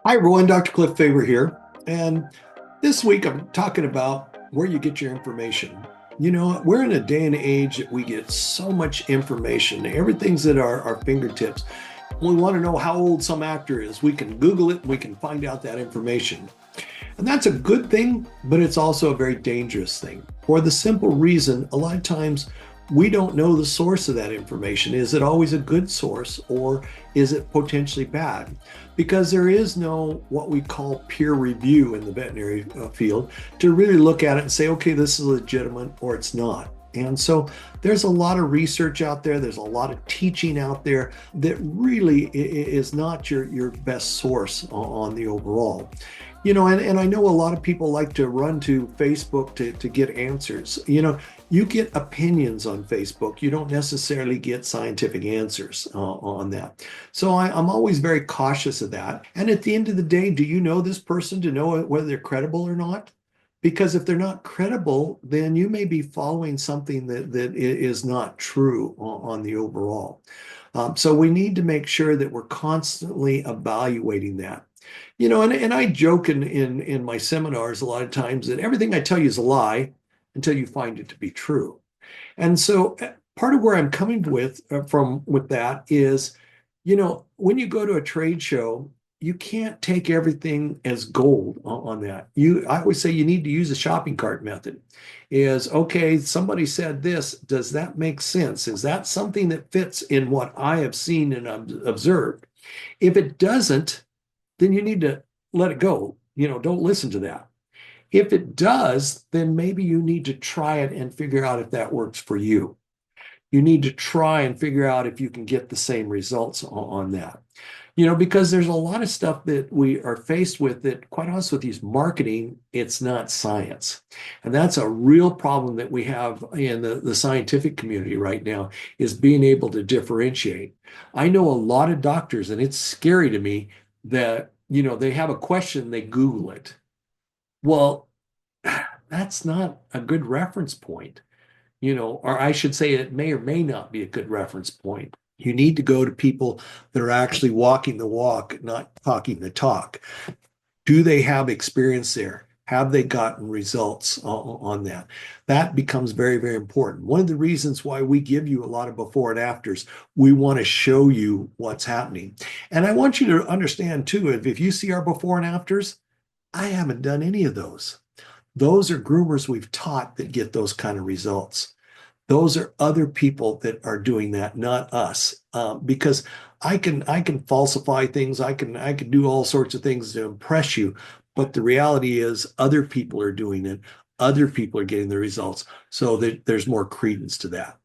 Hi, everyone. Dr. Cliff Faver here. And this week I'm talking about where you get your information. We're in a day and age that we get so much information. Everything's at our fingertips. We want to know how old some actor is. We can Google it, we can find out that information. And that's a good thing, but it's also a very dangerous thing for the simple reason a lot of times we don't know the source of that information. Is it always a good source or is it potentially bad? Because there is no what we call peer review in the veterinary field to really look at it and say, okay, this is legitimate or it's not. And so there's a lot of research out there. There's a lot of teaching out there that really is not your best source on the overall. And I know a lot of people like to run to Facebook to get answers. You get opinions on Facebook. You don't necessarily get scientific answers on that. So I'm always very cautious of that. And at the end of the day, do you know this person to know whether they're credible or not? Because if they're not credible, then you may be following something that is not true on the overall. So we need to make sure that we're constantly evaluating that. And I joke in my seminars a lot of times that everything I tell you is a lie until you find it to be true. And so part of where I'm coming with that is, when you go to a trade show, you can't take everything as gold on that. I always say you need to use a shopping cart method. Is okay, somebody said this, does that make sense? Is that something that fits in what I have seen and observed? If it doesn't, then you need to let it go. Don't listen to that. If it does, then maybe you need to try it and figure out if that works for you. You need to try and figure out if you can get the same results on that. Because there's a lot of stuff that we are faced with that, quite honestly, with these marketing, it's not science. And that's a real problem that we have in the scientific community right now, is being able to differentiate. I know a lot of doctors, and it's scary to me that, they have a question, they Google it. Well, that's not a good reference point, or I should say it may or may not be a good reference point. You need to go to people that are actually walking the walk, not talking the talk. Do they have experience there? Have they gotten results on that? That becomes very, very important. One of the reasons why we give you a lot of before and afters, we want to show you what's happening. And I want you to understand too, if you see our before and afters, I haven't done any of those. Those are groomers we've taught that get those kind of results. Those are other people that are doing that, not us. Because I can falsify things, I can do all sorts of things to impress you, but the reality is other people are doing it, other people are getting the results, so there's more credence to that.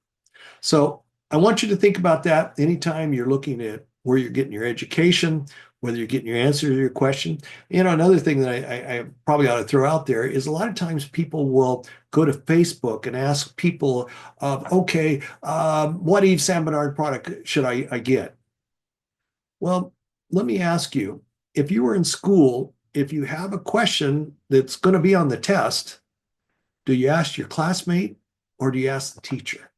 So I want you to think about that anytime you're looking at where you're getting your education, whether you're getting your answer to your question. Another thing that I probably ought to throw out there is a lot of times people will go to Facebook and ask people, okay, what Yves Saint Bernard product should I get? Well, let me ask you, if you were in school, if you have a question that's going to be on the test, do you ask your classmate or do you ask the teacher?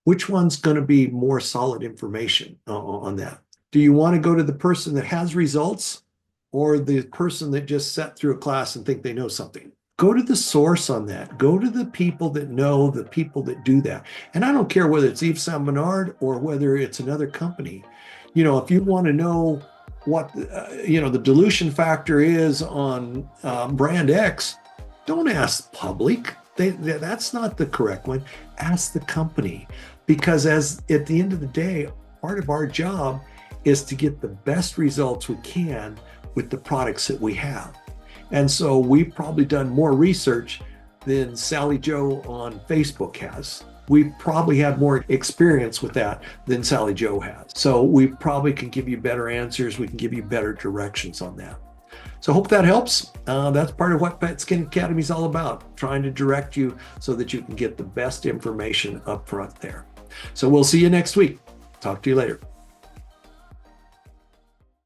Which one's going to be more solid information on that? Do you want to go to the person that has results or the person that just sat through a class and think they know something? Go to the source on that. Go to the people that know, the people that do that. And I don't care whether it's Yves Saint Bernard or whether it's another company. If you want to know what the dilution factor is on brand X, don't ask the public. That's not the correct one. Ask the company, because at the end of the day, part of our job is to get the best results we can with the products that we have. And so we've probably done more research than Sally Joe on Facebook has. We probably had more experience with that than Sally Joe has. So we probably can give you better answers. We can give you better directions on that. So I hope that helps. That's part of what Pet Skin Academy is all about, trying to direct you so that you can get the best information up front there. So we'll see you next week. Talk to you later.